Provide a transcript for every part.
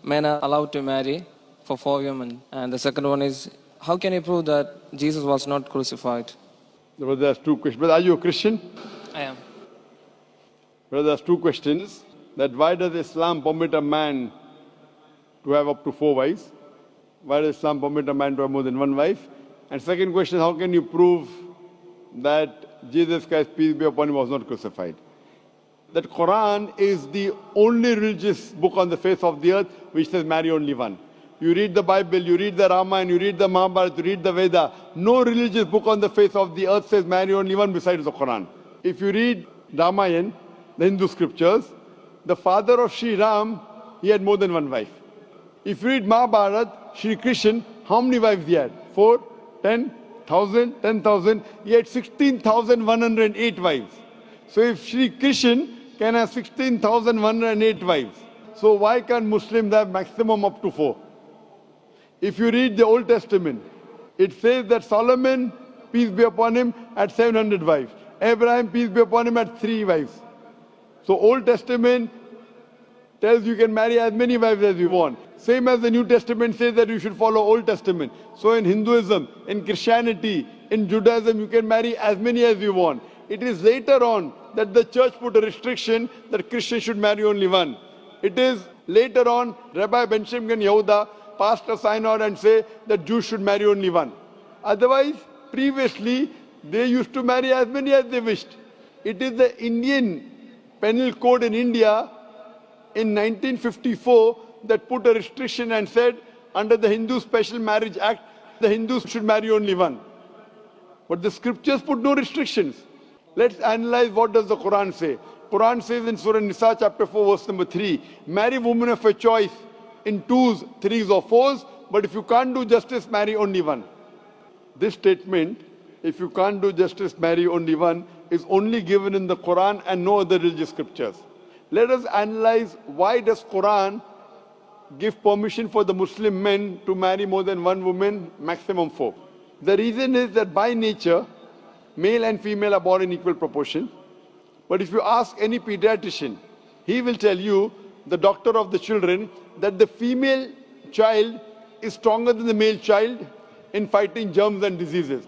men are allowed to marry for 4 women? And the second one is, how can you prove that Jesus was not crucified? Brother, there's two questions. Brother, are you a Christian? I am. Brother, there's two questions. That why does Islam permit a man to have up to 4 wives? Why does Islam permit a man to have more than one wife? And second question, how can you prove that Jesus Christ, peace be upon him, was not crucified? That Quran is the only religious book on the face of the earth which says marry only one. You read the Bible, you read the Ramayana, you read the Mahabharata, you read the Veda. No religious book on the face of the earth says marry only one besides the Quran. If you read Ramayana, the Hindu scriptures, the father of Sri Ram, he had more than one wife. If you read Mahabharata, Sri Krishna, how many wives he had? 4, 10, 1,000, 10,000. He had 16,108 wives. So if Sri Krishna can have 16,108 wives, so why can't Muslims have maximum up to 4? If you read the Old Testament, it says that Solomon, peace be upon him, had 700 wives. Abraham, peace be upon him, had 3 wives. So Old Testament tells you can marry as many wives as you want. Same as the New Testament says that you should follow Old Testament. So in Hinduism, in Christianity, in Judaism, you can marry as many as you want. It is later on that the church put a restriction that Christians should marry only one. It is later on Rabbi Benjamin Yehuda passed a synod and say that Jews should marry only one. Otherwise, previously, they used to marry as many as they wished. It is the Indian penal code in India in 1954 that put a restriction and said under the Hindu Special Marriage Act, the Hindus should marry only one. But the scriptures put no restrictions. Let's analyze what does the Quran say. Quran says in Surah Nisa chapter 4 verse number 3, marry women of your choice in 2s, 3s or 4s, but if you can't do justice, marry only one. This statement, if you can't do justice, marry only one, is only given in the Quran and no other religious scriptures. Let us analyze why does Quran give permission for the Muslim men to marry more than one woman, maximum 4. The reason is that by nature, male and female are born in equal proportion. But if you ask any pediatrician, he will tell you, the doctor of the children, that the female child is stronger than the male child in fighting germs and diseases.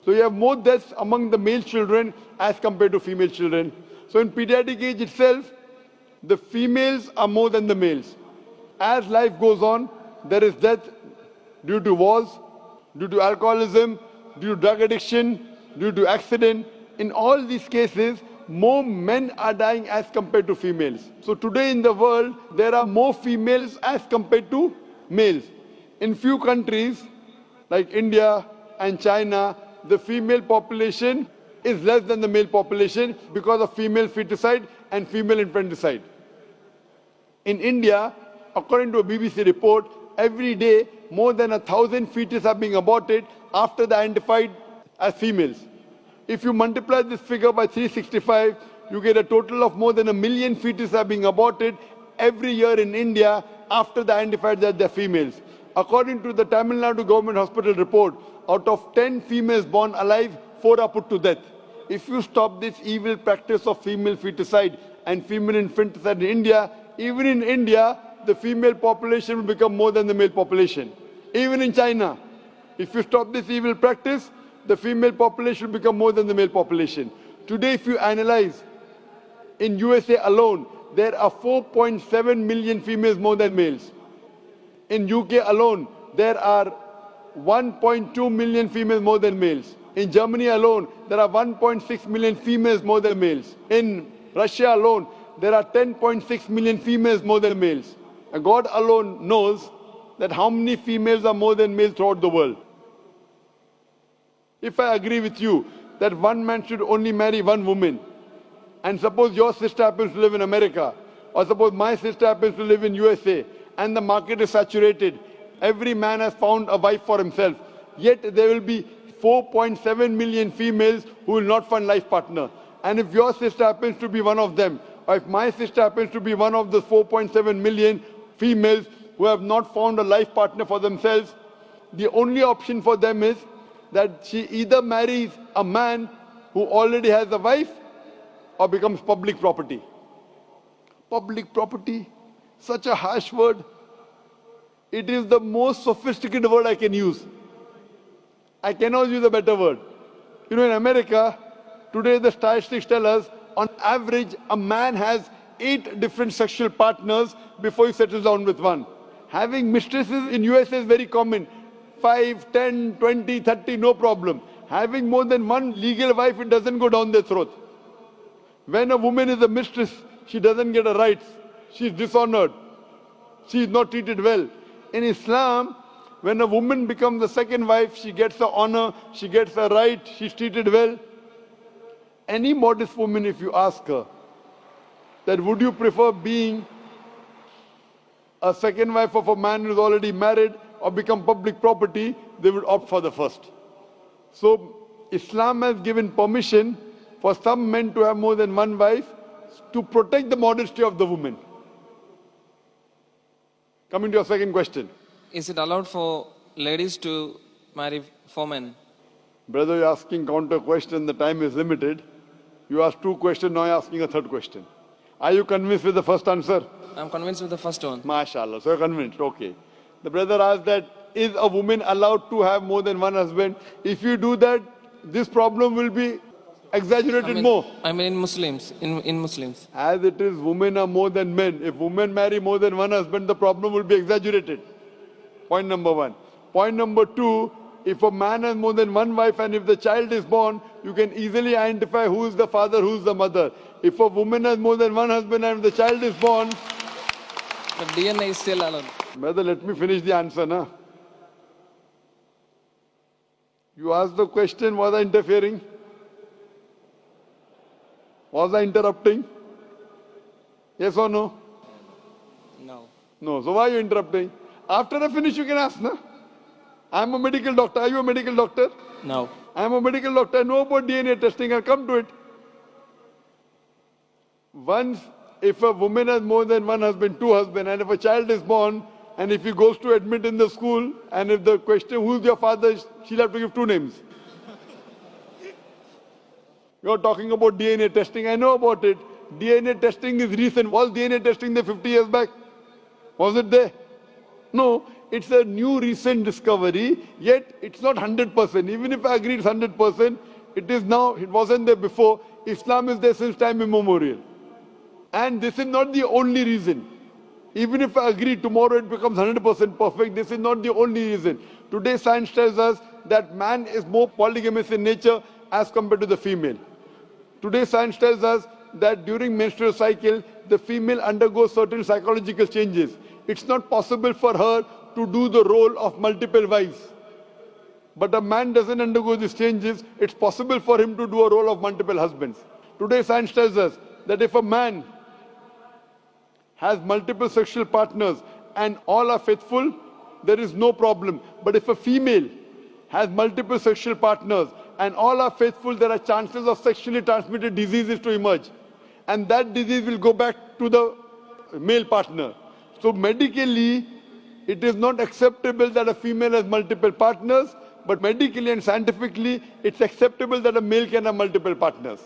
So you have more deaths among the male children as compared to female children. So in pediatric age itself, the females are more than the males. As life goes on, there is death due to wars, due to alcoholism, due to drug addiction, due to accident. In all these cases, more men are dying as compared to females. So today in the world, there are more females as compared to males. In few countries, like India and China, the female population is less than the male population because of female feticide and female infanticide. In India, according to a BBC report, every day more than 1,000 fetuses are being aborted after they are identified as females. If you multiply this figure by 365, you get a total of more than 1 million fetuses are being aborted every year in India after they are identified that they are females. According to the Tamil Nadu Government Hospital report, out of 10 females born alive, 4 are put to death. If you stop this evil practice of female feticide and female infanticide in India, even in India, the female population will become more than the male population. Even in China, if you stop this evil practice, the female population will become more than the male population. Today, if you analyze, in USA alone, there are 4.7 million females more than males. In UK alone, there are 1.2 million females more than males. In Germany alone, there are 1.6 million females more than males. In Russia alone, there are 10.6 million females more than males. And God alone knows that how many females are more than males throughout the world. If I agree with you that one man should only marry one woman, and suppose your sister happens to live in America, or suppose my sister happens to live in USA, and the market is saturated, every man has found a wife for himself, yet there will be 4.7 million females who will not find life partner. And if your sister happens to be one of them, or if my sister happens to be one of the 4.7 million females who have not found a life partner for themselves, the only option for them is that she either marries a man who already has a wife or becomes public property. Public property? Such a harsh word. It is the most sophisticated word I can use. I cannot use a better word. You know, in America, today the statistics tell us, on average, a man has 8 different sexual partners before he settles down with one. Having mistresses in USA is very common. 5, 10, 20, 30, no problem. Having more than one legal wife, it doesn't go down their throat. When a woman is a mistress, she doesn't get her rights. She is dishonored. She is not treated well. In Islam, when a woman becomes the second wife, she gets her honor, she gets her right, she's treated well. Any modest woman, if you ask her, that would you prefer being a second wife of a man who's already married or become public property, they would opt for the first. So Islam has given permission for some men to have more than one wife to protect the modesty of the woman. Coming to your second question. Is it allowed for ladies to marry 4 men? Brother, you're asking counter question, the time is limited. You asked 2 questions, now you're asking a 3rd question. Are you convinced with the first answer? I'm convinced with the first one. MashaAllah, so you're convinced, okay. The brother asked that, is a woman allowed to have more than one husband? If you do that, this problem will be exaggerated more. I mean in Muslims, in Muslims. As it is, women are more than men. If women marry more than one husband, the problem will be exaggerated. Point number 1. Point number 2, if a man has more than one wife and if the child is born, you can easily identify who is the father, who is the mother. If a woman has more than one husband and if the child is born, The DNA is still allowed. brother, let me finish the answer, na? You asked the question, was I interfering? Was I interrupting? Yes or no? No. No. So why are you interrupting? After I finish, you can ask, na? I'm a medical doctor. Are you a medical doctor? No. I'm a medical doctor. I know about DNA testing. I'll come to it. Once, if a woman has more than one husband, 2 husbands, and if a child is born, and if he goes to admit in the school, and if the question, who's your father, she'll have to give 2 names. You're talking about DNA testing. I know about it. DNA testing is recent. Was DNA testing there 50 years back? Was it there? No. It's a new recent discovery, yet it's not 100%. Even if I agree it's 100%, it is now, it wasn't there before. Islam is there since time immemorial. And this is not the only reason. Even if I agree tomorrow it becomes 100% perfect, this is not the only reason. Today science tells us that man is more polygamous in nature as compared to the female. Today science tells us that during menstrual cycle, the female undergoes certain psychological changes. It's not possible for her to do the role of multiple wives. But a man doesn't undergo these changes, it's possible for him to do a role of multiple husbands. Today science tells us that if a man has multiple sexual partners and all are faithful, there is no problem. But if a female has multiple sexual partners and all are faithful, there are chances of sexually transmitted diseases to emerge. And that disease will go back to the male partner. So medically, it is not acceptable that a female has multiple partners, but medically and scientifically, it's acceptable that a male can have multiple partners.